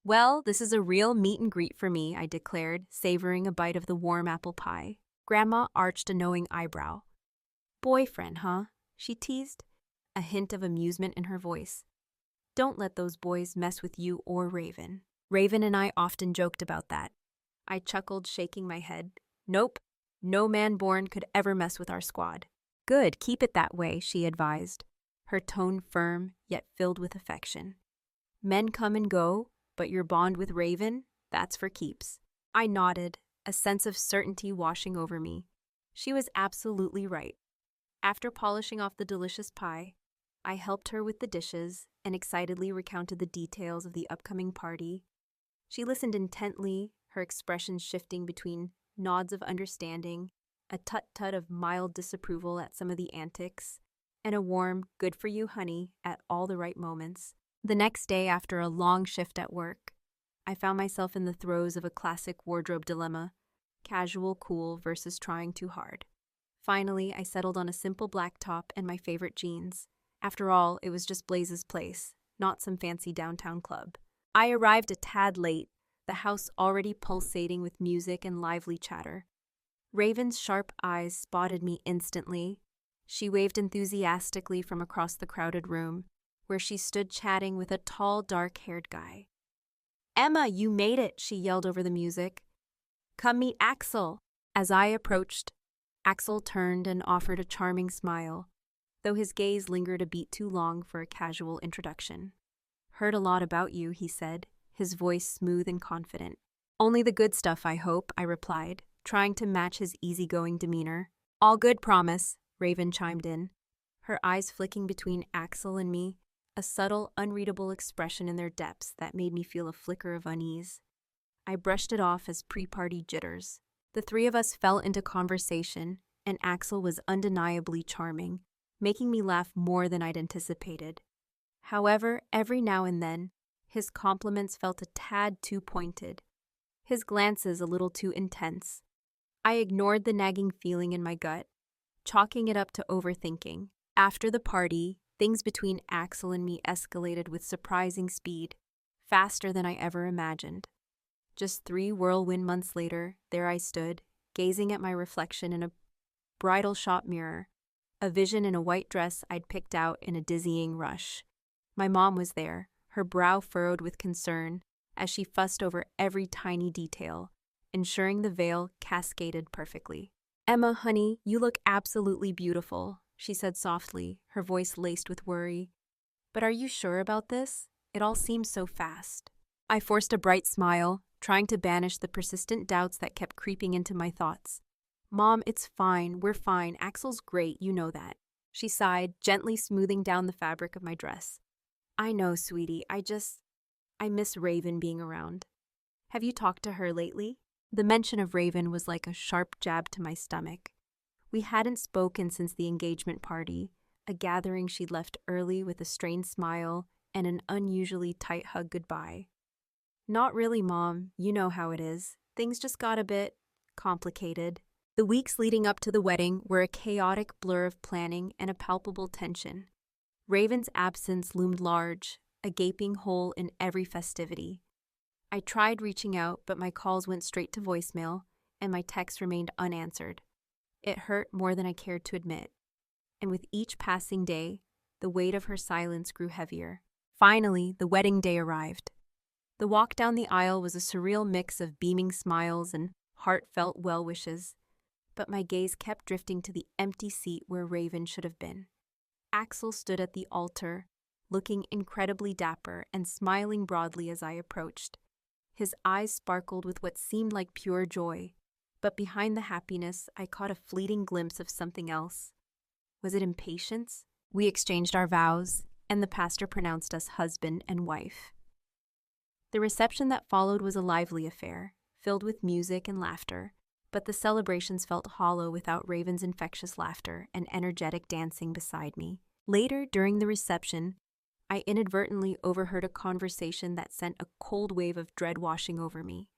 Well, this is a real meet and greet for me, I declared, savoring a bite of the warm apple pie. Grandma arched a knowing eyebrow. Boyfriend, huh? She teased, a hint of amusement in her voice. Don't let those boys mess with you or Raven. Raven and I often joked about that. I chuckled, shaking my head. Nope, no man born could ever mess with our squad. Good, keep it that way, she advised, her tone firm yet filled with affection. Men come and go, but your bond with Raven, that's for keeps. I nodded, a sense of certainty washing over me. She was absolutely right. After polishing off the delicious pie, I helped her with the dishes and excitedly recounted the details of the upcoming party. She listened intently, her expressions shifting between nods of understanding, a tut-tut of mild disapproval at some of the antics, and a warm, good for you, honey, at all the right moments. The next day, after a long shift at work, I found myself in the throes of a classic wardrobe dilemma: casual cool versus trying too hard. Finally, I settled on a simple black top and my favorite jeans. After all, it was just Blaze's place, not some fancy downtown club. I arrived a tad late, the house already pulsating with music and lively chatter. Raven's sharp eyes spotted me instantly. She waved enthusiastically from across the crowded room, where she stood chatting with a tall, dark-haired guy. "Emma, you made it," she yelled over the music. "Come meet Axel." As I approached, Axel turned and offered a charming smile, though his gaze lingered a beat too long for a casual introduction. "Heard a lot about you," he said, his voice smooth and confident. "Only the good stuff, I hope," I replied, trying to match his easygoing demeanor. "All good, promise," Raven chimed in, her eyes flicking between Axel and me, a subtle, unreadable expression in their depths that made me feel a flicker of unease. I brushed it off as pre-party jitters. The three of us fell into conversation, and Axel was undeniably charming, making me laugh more than I'd anticipated. However, every now and then, his compliments felt a tad too pointed, his glances a little too intense. I ignored the nagging feeling in my gut, chalking it up to overthinking. After the party, things between Axel and me escalated with surprising speed, faster than I ever imagined. Just 3 whirlwind months later, there I stood, gazing at my reflection in a bridal shop mirror, a vision in a white dress I'd picked out in a dizzying rush. My mom was there, her brow furrowed with concern as she fussed over every tiny detail, ensuring the veil cascaded perfectly. "Emma, honey, you look absolutely beautiful," she said softly, her voice laced with worry. "But are you sure about this? It all seems so fast." I forced a bright smile, trying to banish the persistent doubts that kept creeping into my thoughts. "Mom, it's fine. We're fine. Axel's great, you know that." She sighed, gently smoothing down the fabric of my dress. "I know, sweetie. I miss Raven being around. Have you talked to her lately?" The mention of Raven was like a sharp jab to my stomach. We hadn't spoken since the engagement party, a gathering she'd left early with a strained smile and an unusually tight hug goodbye. "Not really, Mom. You know how it is. Things just got a bit complicated." The weeks leading up to the wedding were a chaotic blur of planning and a palpable tension. Raven's absence loomed large, a gaping hole in every festivity. I tried reaching out, but my calls went straight to voicemail, and my texts remained unanswered. It hurt more than I cared to admit, and with each passing day, the weight of her silence grew heavier. Finally, the wedding day arrived. The walk down the aisle was a surreal mix of beaming smiles and heartfelt well wishes, but my gaze kept drifting to the empty seat where Raven should have been. Axel stood at the altar, looking incredibly dapper and smiling broadly as I approached. His eyes sparkled with what seemed like pure joy, but behind the happiness, I caught a fleeting glimpse of something else. Was it impatience? We exchanged our vows, and the pastor pronounced us husband and wife. The reception that followed was a lively affair, filled with music and laughter, but the celebrations felt hollow without Raven's infectious laughter and energetic dancing beside me. Later, during the reception, I inadvertently overheard a conversation that sent a cold wave of dread washing over me.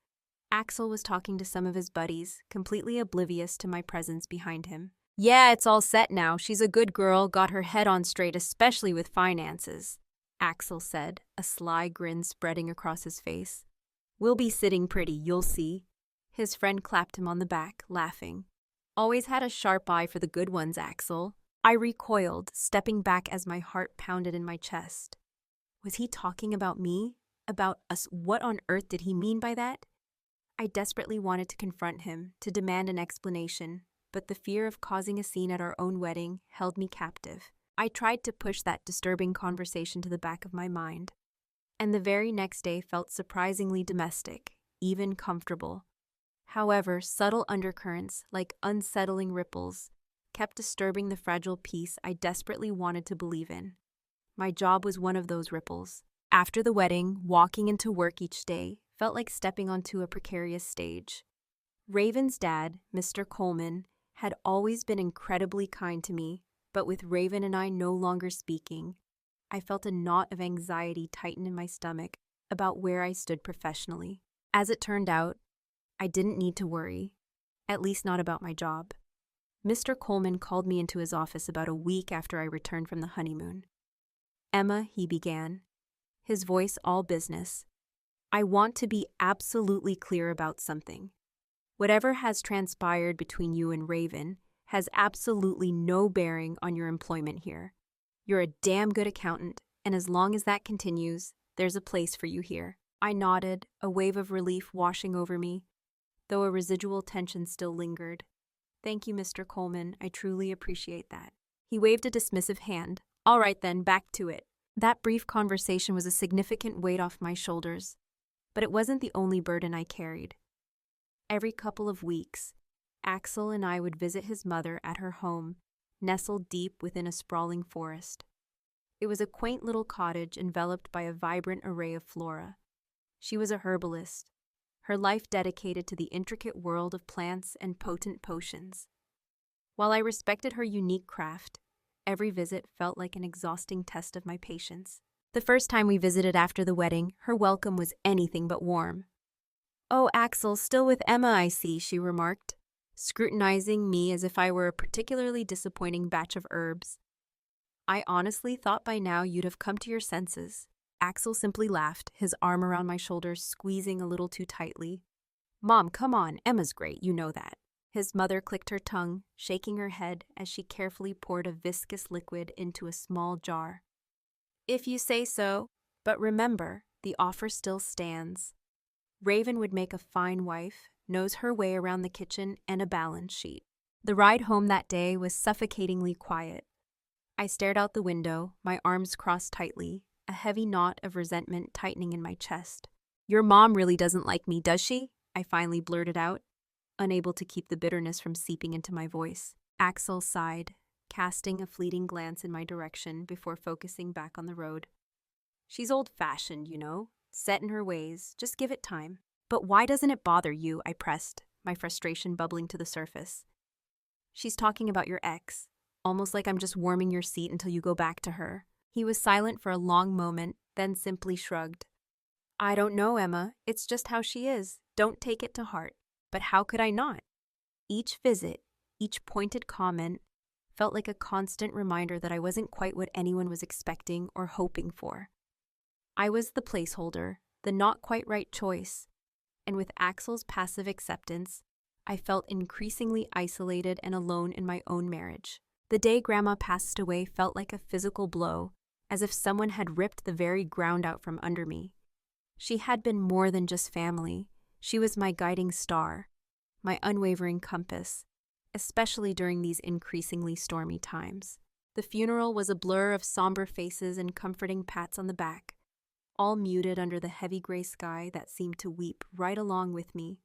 Axel was talking to some of his buddies, completely oblivious to my presence behind him. "Yeah, it's all set now. She's a good girl, got her head on straight, especially with finances." Axel said, a sly grin spreading across his face. We'll be sitting pretty, you'll see. His friend clapped him on the back, laughing. Always had a sharp eye for the good ones, Axel. I recoiled, stepping back as my heart pounded in my chest. Was he talking about me? About us? What on earth did he mean by that? I desperately wanted to confront him, to demand an explanation, but the fear of causing a scene at our own wedding held me captive. I tried to push that disturbing conversation to the back of my mind, and the very next day felt surprisingly domestic, even comfortable. However, subtle undercurrents, like unsettling ripples, kept disturbing the fragile peace I desperately wanted to believe in. My job was one of those ripples. After the wedding, walking into work each day felt like stepping onto a precarious stage. Raven's dad, Mr. Coleman, had always been incredibly kind to me, but with Raven and I no longer speaking, I felt a knot of anxiety tighten in my stomach about where I stood professionally. As it turned out, I didn't need to worry, at least not about my job. Mr. Coleman called me into his office about a week after I returned from the honeymoon. Emma, he began, his voice all business. I want to be absolutely clear about something. Whatever has transpired between you and Raven has absolutely no bearing on your employment here. You're a damn good accountant, and as long as that continues, there's a place for you here. I nodded, a wave of relief washing over me, though a residual tension still lingered. Thank you, Mr. Coleman. I truly appreciate that. He waved a dismissive hand. All right then, back to it. That brief conversation was a significant weight off my shoulders, but it wasn't the only burden I carried. Every couple of weeks, Axel and I would visit his mother at her home, nestled deep within a sprawling forest. It was a quaint little cottage enveloped by a vibrant array of flora. She was a herbalist, her life dedicated to the intricate world of plants and potent potions. While I respected her unique craft, every visit felt like an exhausting test of my patience. The first time we visited after the wedding, her welcome was anything but warm. "Oh, Axel, still with Emma, I see," she remarked, scrutinizing me as if I were a particularly disappointing batch of herbs. "I honestly thought by now you'd have come to your senses." Axel simply laughed, his arm around my shoulders squeezing a little too tightly. "Mom, come on, Emma's great, you know that." His mother clicked her tongue, shaking her head as she carefully poured a viscous liquid into a small jar. "If you say so, but remember, the offer still stands. Raven would make a fine wife, knows her way around the kitchen and a balance sheet." The ride home that day was suffocatingly quiet. I stared out the window, my arms crossed tightly, a heavy knot of resentment tightening in my chest. "Your mom really doesn't like me, does she?" I finally blurted out, unable to keep the bitterness from seeping into my voice. Axel sighed, casting a fleeting glance in my direction before focusing back on the road. "She's old-fashioned, you know, set in her ways. Just give it time." "But why doesn't it bother you?" I pressed, my frustration bubbling to the surface. "She's talking about your ex, almost like I'm just warming your seat until you go back to her." He was silent for a long moment, then simply shrugged. "I don't know, Emma. It's just how she is. Don't take it to heart." But how could I not? Each visit, each pointed comment, felt like a constant reminder that I wasn't quite what anyone was expecting or hoping for. I was the placeholder, the not quite right choice, and with Axel's passive acceptance, I felt increasingly isolated and alone in my own marriage. The day Grandma passed away felt like a physical blow, as if someone had ripped the very ground out from under me. She had been more than just family. She was my guiding star, my unwavering compass, especially during these increasingly stormy times. The funeral was a blur of somber faces and comforting pats on the back, all muted under the heavy gray sky that seemed to weep right along with me.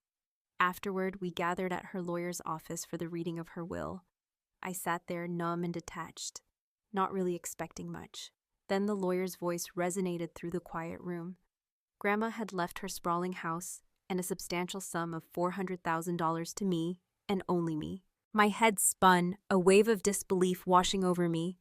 Afterward, we gathered at her lawyer's office for the reading of her will. I sat there numb and detached, not really expecting much. Then the lawyer's voice resonated through the quiet room. Grandma had left her sprawling house and a substantial sum of $400,000 to me, and only me. My head spun, a wave of disbelief washing over me.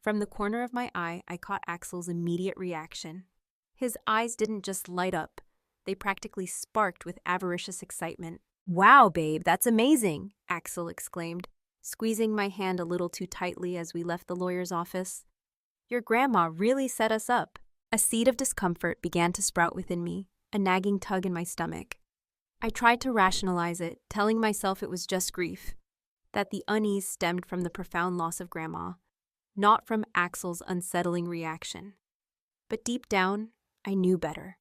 From the corner of my eye, I caught Axel's immediate reaction. His eyes didn't just light up, they practically sparked with avaricious excitement. "Wow, babe, that's amazing," Axel exclaimed, squeezing my hand a little too tightly as we left the lawyer's office. "Your grandma really set us up." A seed of discomfort began to sprout within me, a nagging tug in my stomach. I tried to rationalize it, telling myself it was just grief, that the unease stemmed from the profound loss of Grandma, not from Axel's unsettling reaction. But deep down, I knew better.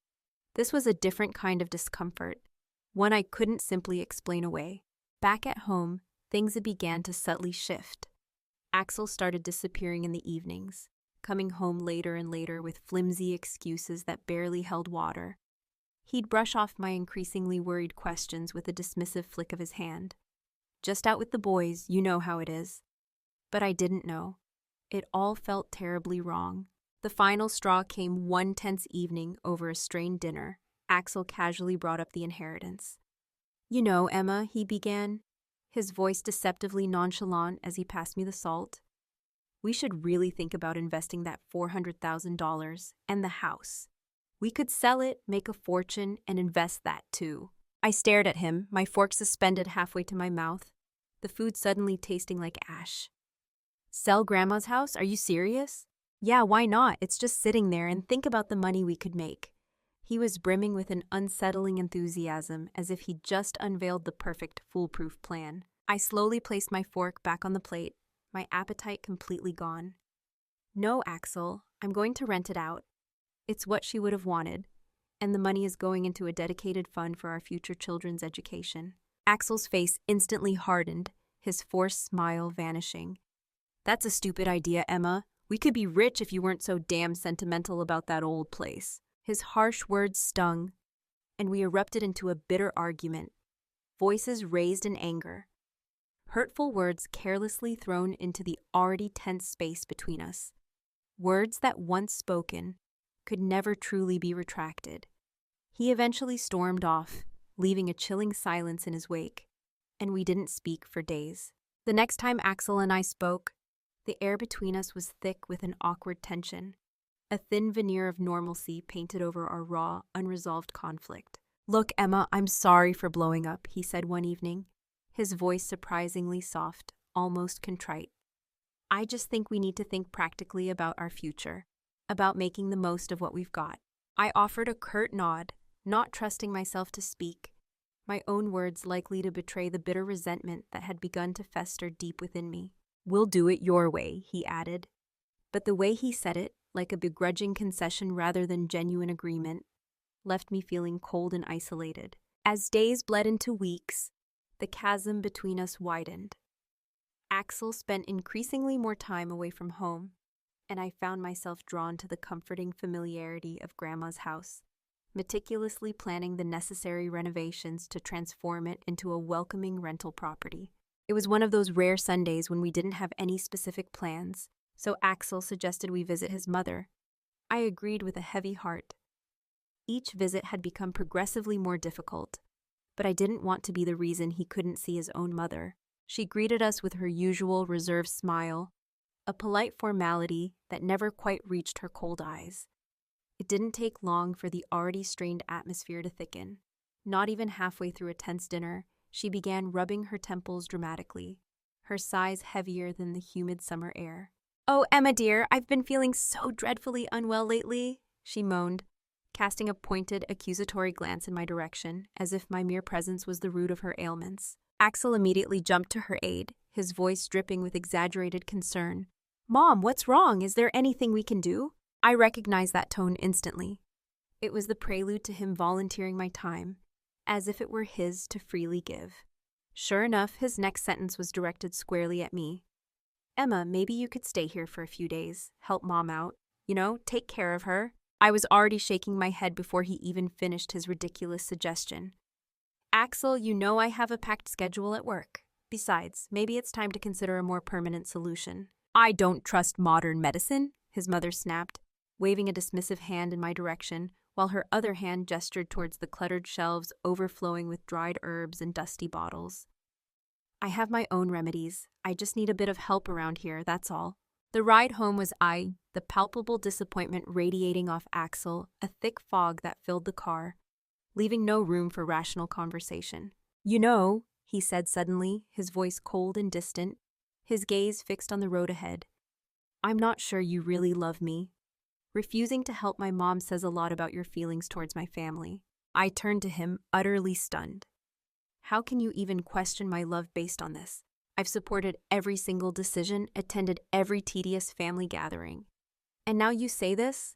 This was a different kind of discomfort, one I couldn't simply explain away. Back at home, things began to subtly shift. Axel started disappearing in the evenings, coming home later and later with flimsy excuses that barely held water. He'd brush off my increasingly worried questions with a dismissive flick of his hand. Just out with the boys, you know how it is. But I didn't know. It all felt terribly wrong. The final straw came one tense evening over a strained dinner. Axel casually brought up the inheritance. "You know, Emma," he began, his voice deceptively nonchalant as he passed me the salt. "We should really think about investing that $400,000 and the house. We could sell it, make a fortune, and invest that too." I stared at him, my fork suspended halfway to my mouth, the food suddenly tasting like ash. "Sell Grandma's house? Are you serious?" "Yeah, why not? It's just sitting there, and think about the money we could make." He was brimming with an unsettling enthusiasm, as if he'd just unveiled the perfect, foolproof plan. I slowly placed my fork back on the plate, my appetite completely gone. "No, Axel, I'm going to rent it out. It's what she would have wanted, and the money is going into a dedicated fund for our future children's education." Axel's face instantly hardened, his forced smile vanishing. "That's a stupid idea, Emma. We could be rich if you weren't so damn sentimental about that old place." His harsh words stung, and we erupted into a bitter argument, voices raised in anger. Hurtful words carelessly thrown into the already tense space between us. Words that, once spoken, could never truly be retracted. He eventually stormed off, leaving a chilling silence in his wake, and we didn't speak for days. The next time Axel and I spoke, the air between us was thick with an awkward tension. A thin veneer of normalcy painted over our raw, unresolved conflict. "Look, Emma, I'm sorry for blowing up," he said one evening, his voice surprisingly soft, almost contrite. "I just think we need to think practically about our future, about making the most of what we've got." I offered a curt nod, not trusting myself to speak, my own words likely to betray the bitter resentment that had begun to fester deep within me. "We'll do it your way," he added. But the way he said it, like a begrudging concession rather than genuine agreement, left me feeling cold and isolated. As days bled into weeks, the chasm between us widened. Axel spent increasingly more time away from home, and I found myself drawn to the comforting familiarity of Grandma's house, meticulously planning the necessary renovations to transform it into a welcoming rental property. It was one of those rare Sundays when we didn't have any specific plans, so Axel suggested we visit his mother. I agreed with a heavy heart. Each visit had become progressively more difficult, but I didn't want to be the reason he couldn't see his own mother. She greeted us with her usual reserved smile, a polite formality that never quite reached her cold eyes. It didn't take long for the already strained atmosphere to thicken. Not even halfway through a tense dinner, she began rubbing her temples dramatically, her sighs heavier than the humid summer air. "Oh, Emma dear, I've been feeling so dreadfully unwell lately," she moaned, casting a pointed, accusatory glance in my direction, as if my mere presence was the root of her ailments. Axel immediately jumped to her aid, his voice dripping with exaggerated concern. "Mom, what's wrong? Is there anything we can do?" I recognized that tone instantly. It was the prelude to him volunteering my time, as if it were his to freely give. Sure enough, his next sentence was directed squarely at me. "Emma, maybe you could stay here for a few days, help Mom out. You know, take care of her." I was already shaking my head before he even finished his ridiculous suggestion. "Axel, you know I have a packed schedule at work. Besides, maybe it's time to consider a more permanent solution." "I don't trust modern medicine," his mother snapped, waving a dismissive hand in my direction, while her other hand gestured towards the cluttered shelves overflowing with dried herbs and dusty bottles. "I have my own remedies. I just need a bit of help around here, that's all." The ride home was the palpable disappointment radiating off Axel, a thick fog that filled the car, leaving no room for rational conversation. "You know," he said suddenly, his voice cold and distant, his gaze fixed on the road ahead, "I'm not sure you really love me." Refusing to help my mom says a lot about your feelings towards my family. I turned to him, utterly stunned. How can you even question my love based on this? I've supported every single decision, attended every tedious family gathering. And now you say this?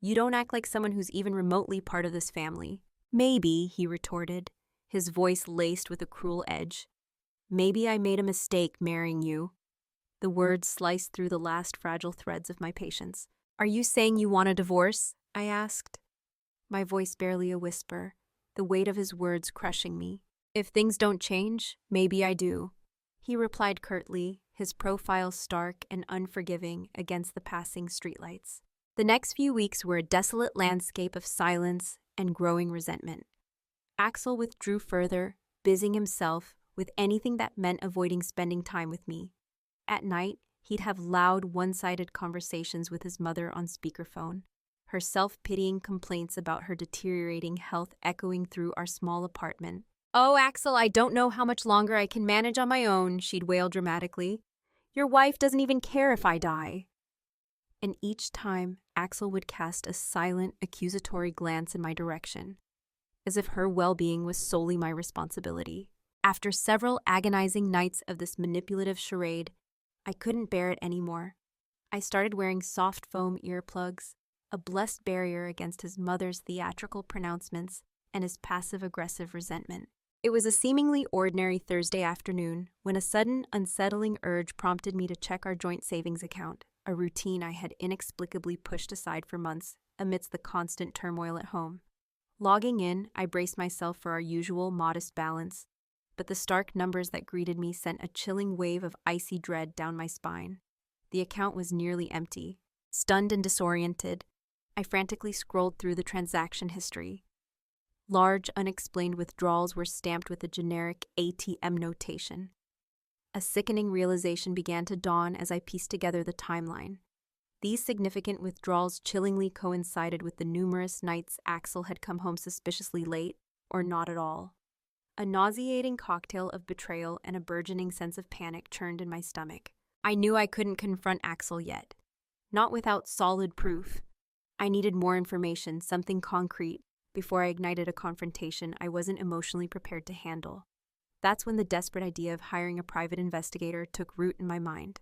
You don't act like someone who's even remotely part of this family. Maybe, he retorted, his voice laced with a cruel edge. Maybe I made a mistake marrying you. The words sliced through the last fragile threads of my patience. Are you saying you want a divorce? I asked. My voice barely a whisper, the weight of his words crushing me. If things don't change, maybe I do. He replied curtly, his profile stark and unforgiving against the passing streetlights. The next few weeks were a desolate landscape of silence and growing resentment. Axel withdrew further, busying himself with anything that meant avoiding spending time with me. At night, he'd have loud, one-sided conversations with his mother on speakerphone, her self-pitying complaints about her deteriorating health echoing through our small apartment. "Oh, Axel, I don't know how much longer I can manage on my own," she'd wail dramatically. "Your wife doesn't even care if I die." And each time, Axel would cast a silent, accusatory glance in my direction, as if her well-being was solely my responsibility. After several agonizing nights of this manipulative charade, I couldn't bear it anymore. I started wearing soft foam earplugs, a blessed barrier against his mother's theatrical pronouncements and his passive-aggressive resentment. It was a seemingly ordinary Thursday afternoon when a sudden, unsettling urge prompted me to check our joint savings account, a routine I had inexplicably pushed aside for months amidst the constant turmoil at home. Logging in, I braced myself for our usual modest balance, but the stark numbers that greeted me sent a chilling wave of icy dread down my spine. The account was nearly empty. Stunned and disoriented, I frantically scrolled through the transaction history. Large, unexplained withdrawals were stamped with a generic ATM notation. A sickening realization began to dawn as I pieced together the timeline. These significant withdrawals chillingly coincided with the numerous nights Axel had come home suspiciously late, or not at all. A nauseating cocktail of betrayal and a burgeoning sense of panic churned in my stomach. I knew I couldn't confront Axel yet. Not without solid proof. I needed more information, something concrete, before I ignited a confrontation I wasn't emotionally prepared to handle. That's when the desperate idea of hiring a private investigator took root in my mind.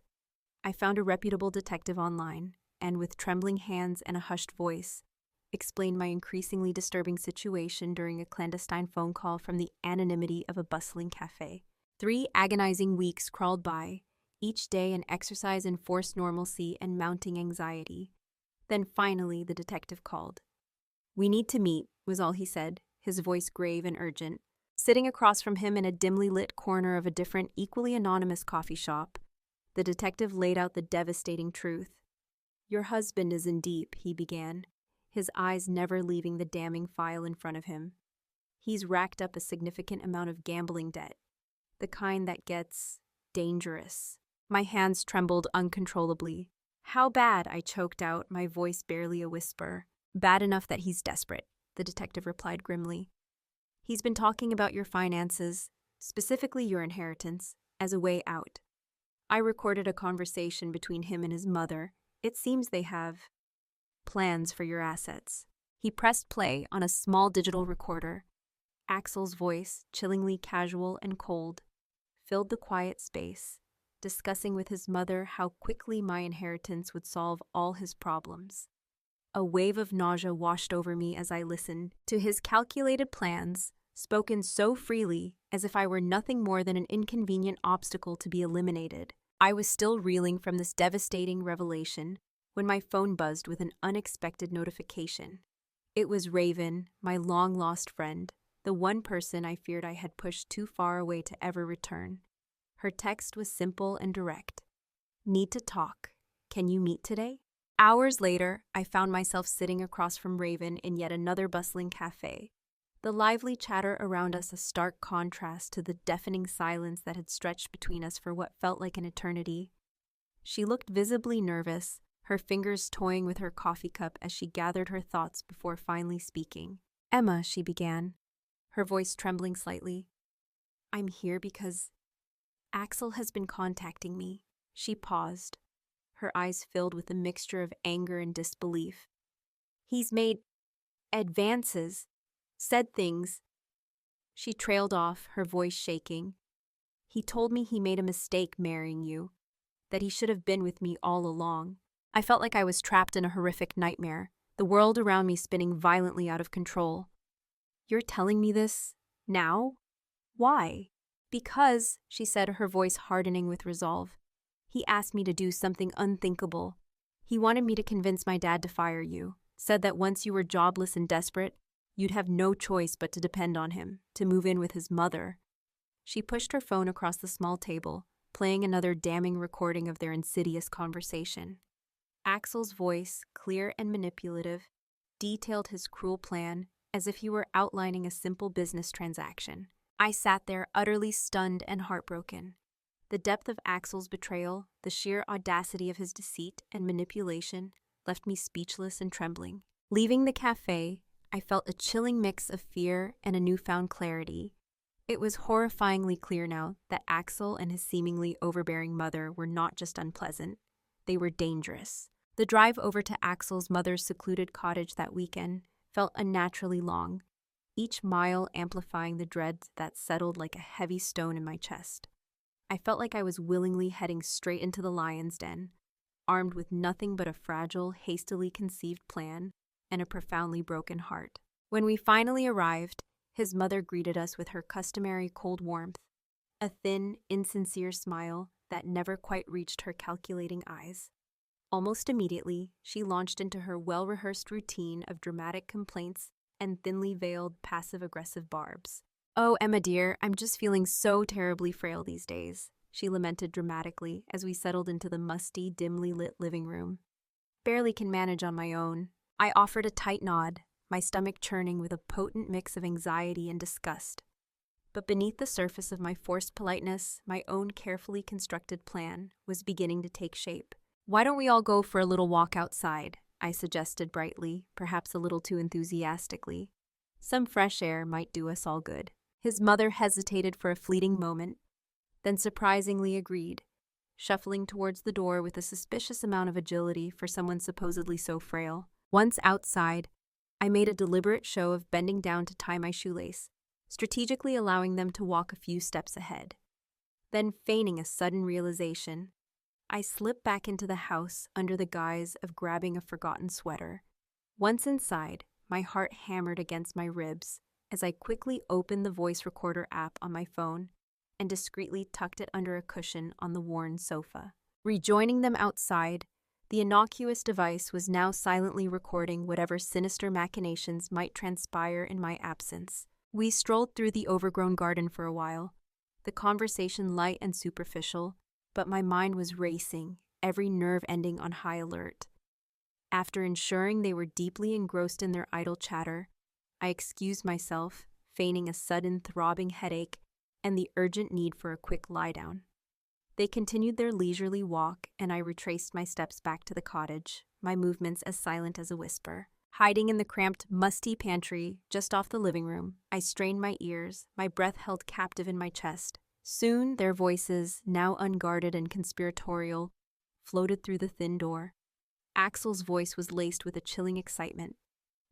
I found a reputable detective online, and with trembling hands and a hushed voice, explained my increasingly disturbing situation during a clandestine phone call from the anonymity of a bustling cafe. 3 agonizing weeks crawled by, each day an exercise in forced normalcy and mounting anxiety. Then finally the detective called. "We need to meet," was all he said, his voice grave and urgent. Sitting across from him in a dimly lit corner of a different, equally anonymous coffee shop, the detective laid out the devastating truth. "Your husband is in deep," he began, his eyes never leaving the damning file in front of him. "He's racked up a significant amount of gambling debt, the kind that gets dangerous." My hands trembled uncontrollably. "How bad?" I choked out, my voice barely a whisper. "Bad enough that he's desperate," the detective replied grimly. "He's been talking about your finances, specifically your inheritance, as a way out. I recorded a conversation between him and his mother. It seems they have plans for your assets." He pressed play on a small digital recorder. Axel's voice, chillingly casual and cold, filled the quiet space, discussing with his mother how quickly my inheritance would solve all his problems. A wave of nausea washed over me as I listened to his calculated plans, spoken so freely as if I were nothing more than an inconvenient obstacle to be eliminated. I was still reeling from this devastating revelation when my phone buzzed with an unexpected notification. It was Raven, my long-lost friend, the one person I feared I had pushed too far away to ever return. Her text was simple and direct. "Need to talk. Can you meet today?" Hours later, I found myself sitting across from Raven in yet another bustling cafe, the lively chatter around us a stark contrast to the deafening silence that had stretched between us for what felt like an eternity. She looked visibly nervous, her fingers toying with her coffee cup as she gathered her thoughts before finally speaking. "Emma," she began, her voice trembling slightly, "I'm here because Axel has been contacting me." She paused, her eyes filled with a mixture of anger and disbelief. He's made advances, said things. She trailed off, her voice shaking. He told me he made a mistake marrying you, that he should have been with me all along. I felt like I was trapped in a horrific nightmare, the world around me spinning violently out of control. You're telling me this now? Why? Because, she said, her voice hardening with resolve. He asked me to do something unthinkable. He wanted me to convince my dad to fire you, said that once you were jobless and desperate, you'd have no choice but to depend on him, to move in with his mother. She pushed her phone across the small table, playing another damning recording of their insidious conversation. Axel's voice, clear and manipulative, detailed his cruel plan as if he were outlining a simple business transaction. I sat there utterly stunned and heartbroken. The depth of Axel's betrayal, the sheer audacity of his deceit and manipulation left me speechless and trembling. Leaving the cafe, I felt a chilling mix of fear and a newfound clarity. It was horrifyingly clear now that Axel and his seemingly overbearing mother were not just unpleasant, they were dangerous. The drive over to Axel's mother's secluded cottage that weekend felt unnaturally long, each mile amplifying the dread that settled like a heavy stone in my chest. I felt like I was willingly heading straight into the lion's den, armed with nothing but a fragile, hastily conceived plan and a profoundly broken heart. When we finally arrived, his mother greeted us with her customary cold warmth, a thin, insincere smile that never quite reached her calculating eyes. Almost immediately, she launched into her well-rehearsed routine of dramatic complaints and thinly veiled passive-aggressive barbs. "Oh, Emma dear, I'm just feeling so terribly frail these days," she lamented dramatically as we settled into the musty, dimly lit living room. "Barely can manage on my own." I offered a tight nod, my stomach churning with a potent mix of anxiety and disgust. But beneath the surface of my forced politeness, my own carefully constructed plan was beginning to take shape. "Why don't we all go for a little walk outside?" I suggested brightly, perhaps a little too enthusiastically. "Some fresh air might do us all good." His mother hesitated for a fleeting moment, then surprisingly agreed, shuffling towards the door with a suspicious amount of agility for someone supposedly so frail. Once outside, I made a deliberate show of bending down to tie my shoelace, strategically allowing them to walk a few steps ahead. Then, feigning a sudden realization, I slipped back into the house under the guise of grabbing a forgotten sweater. Once inside, my heart hammered against my ribs as I quickly opened the voice recorder app on my phone and discreetly tucked it under a cushion on the worn sofa. Rejoining them outside, the innocuous device was now silently recording whatever sinister machinations might transpire in my absence. We strolled through the overgrown garden for a while, the conversation light and superficial, but my mind was racing, every nerve ending on high alert. After ensuring they were deeply engrossed in their idle chatter, I excused myself, feigning a sudden throbbing headache and the urgent need for a quick lie-down. They continued their leisurely walk, and I retraced my steps back to the cottage, my movements as silent as a whisper. Hiding in the cramped, musty pantry just off the living room, I strained my ears, my breath held captive in my chest. Soon, their voices, now unguarded and conspiratorial, floated through the thin door. Axel's voice was laced with a chilling excitement,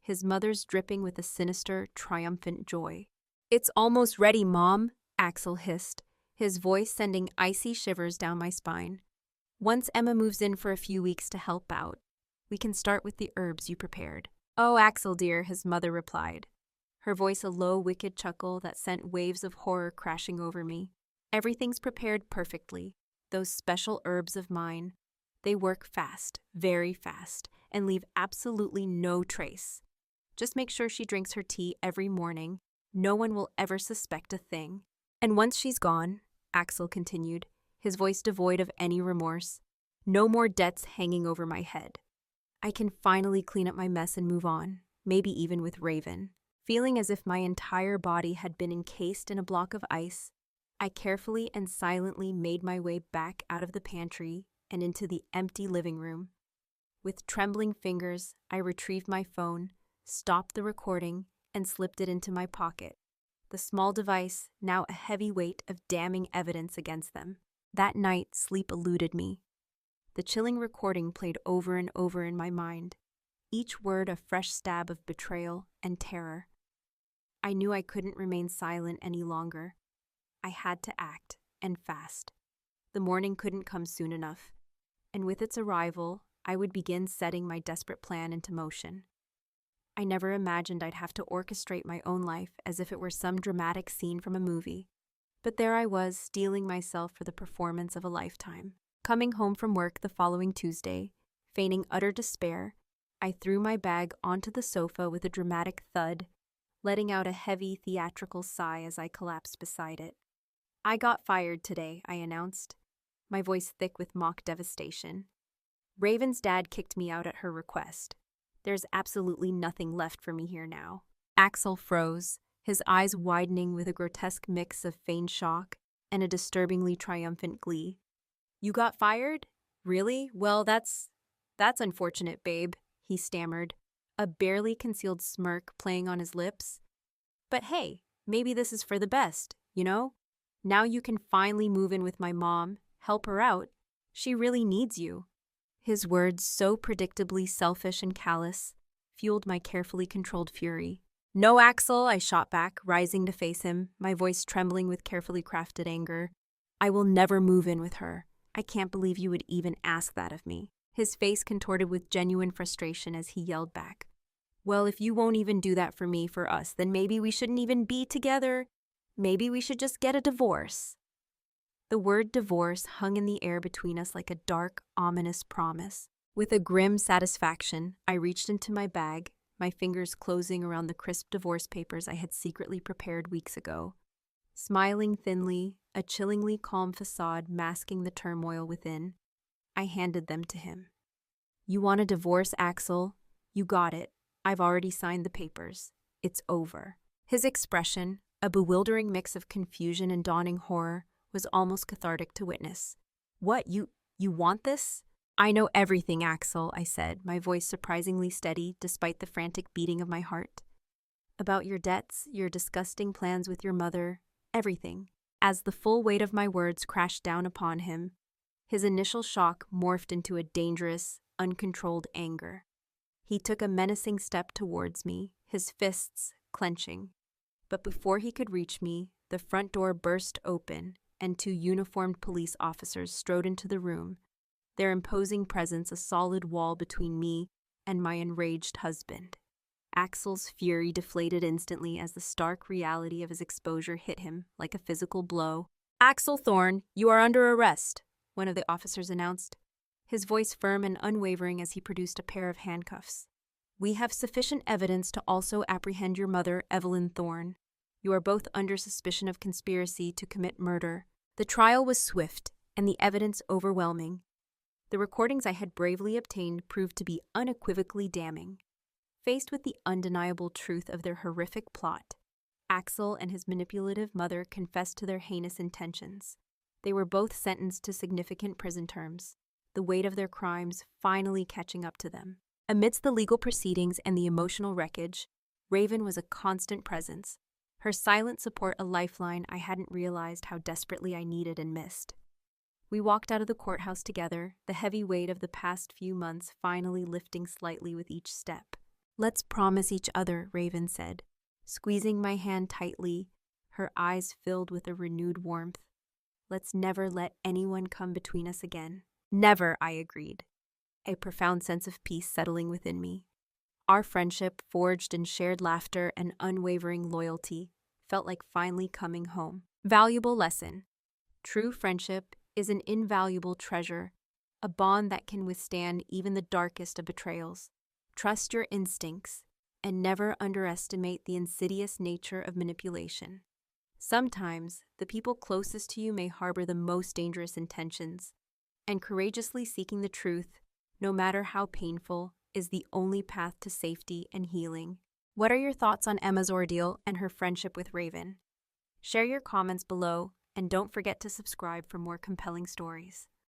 his mother's dripping with a sinister, triumphant joy. "It's almost ready, Mom," Axel hissed, his voice sending icy shivers down my spine. "Once Emma moves in for a few weeks to help out, we can start with the herbs you prepared." "Oh, Axel dear," his mother replied, her voice a low, wicked chuckle that sent waves of horror crashing over me. "Everything's prepared perfectly. Those special herbs of mine, they work fast, very fast, and leave absolutely no trace. Just make sure she drinks her tea every morning. No one will ever suspect a thing. And once she's gone," Axel continued, his voice devoid of any remorse, "no more debts hanging over my head. I can finally clean up my mess and move on, maybe even with Raven." Feeling as if my entire body had been encased in a block of ice, I carefully and silently made my way back out of the pantry and into the empty living room. With trembling fingers, I retrieved my phone, stopped the recording, and slipped it into my pocket, the small device now a heavy weight of damning evidence against them. That night, sleep eluded me. The chilling recording played over and over in my mind, each word a fresh stab of betrayal and terror. I knew I couldn't remain silent any longer. I had to act, and fast. The morning couldn't come soon enough, and with its arrival, I would begin setting my desperate plan into motion. I never imagined I'd have to orchestrate my own life as if it were some dramatic scene from a movie. But there I was, steeling myself for the performance of a lifetime. Coming home from work the following Tuesday, feigning utter despair, I threw my bag onto the sofa with a dramatic thud, letting out a heavy theatrical sigh as I collapsed beside it. "I got fired today," I announced, my voice thick with mock devastation. "Raven's dad kicked me out at her request. There's absolutely nothing left for me here now." Axel froze, his eyes widening with a grotesque mix of feigned shock and a disturbingly triumphant glee. "You got fired? Really? Well, that's unfortunate, babe," he stammered, a barely concealed smirk playing on his lips. "But hey, maybe this is for the best, you know? Now you can finally move in with my mom, help her out. She really needs you." His words, so predictably selfish and callous, fueled my carefully controlled fury. "No, Axel," I shot back, rising to face him, my voice trembling with carefully crafted anger. "I will never move in with her. I can't believe you would even ask that of me." His face contorted with genuine frustration as he yelled back, "Well, if you won't even do that for us, then maybe we shouldn't even be together. Maybe we should just get a divorce." The word divorce hung in the air between us like a dark, ominous promise. With a grim satisfaction, I reached into my bag, my fingers closing around the crisp divorce papers I had secretly prepared weeks ago. Smiling thinly, a chillingly calm facade masking the turmoil within, I handed them to him. "You want a divorce, Axel? You got it. I've already signed the papers. It's over." His expression, a bewildering mix of confusion and dawning horror, was almost cathartic to witness. "What, you want this?" "I know everything, Axel," I said, my voice surprisingly steady despite the frantic beating of my heart. "About your debts, your disgusting plans with your mother, everything." As the full weight of my words crashed down upon him, his initial shock morphed into a dangerous, uncontrolled anger. He took a menacing step towards me, his fists clenching. But before he could reach me, the front door burst open, and 2 uniformed police officers strode into the room, their imposing presence a solid wall between me and my enraged husband. Axel's fury deflated instantly as the stark reality of his exposure hit him like a physical blow. "Axel Thorne, you are under arrest," one of the officers announced, his voice firm and unwavering as he produced a pair of handcuffs. "We have sufficient evidence to also apprehend your mother, Evelyn Thorne. You are both under suspicion of conspiracy to commit murder." The trial was swift, and the evidence overwhelming. The recordings I had bravely obtained proved to be unequivocally damning. Faced with the undeniable truth of their horrific plot, Axel and his manipulative mother confessed to their heinous intentions. They were both sentenced to significant prison terms, the weight of their crimes finally catching up to them. Amidst the legal proceedings and the emotional wreckage, Raven was a constant presence, her silent support a lifeline I hadn't realized how desperately I needed and missed. We walked out of the courthouse together, the heavy weight of the past few months finally lifting slightly with each step. "Let's promise each other," Raven said, squeezing my hand tightly, her eyes filled with a renewed warmth. "Let's never let anyone come between us again." "Never," I agreed, a profound sense of peace settling within me. Our friendship, forged in shared laughter and unwavering loyalty, felt like finally coming home. Valuable lesson. True friendship is an invaluable treasure, a bond that can withstand even the darkest of betrayals. Trust your instincts and never underestimate the insidious nature of manipulation. Sometimes, the people closest to you may harbor the most dangerous intentions, and courageously seeking the truth, no matter how painful, is the only path to safety and healing. What are your thoughts on Emma's ordeal and her friendship with Raven? Share your comments below, and don't forget to subscribe for more compelling stories.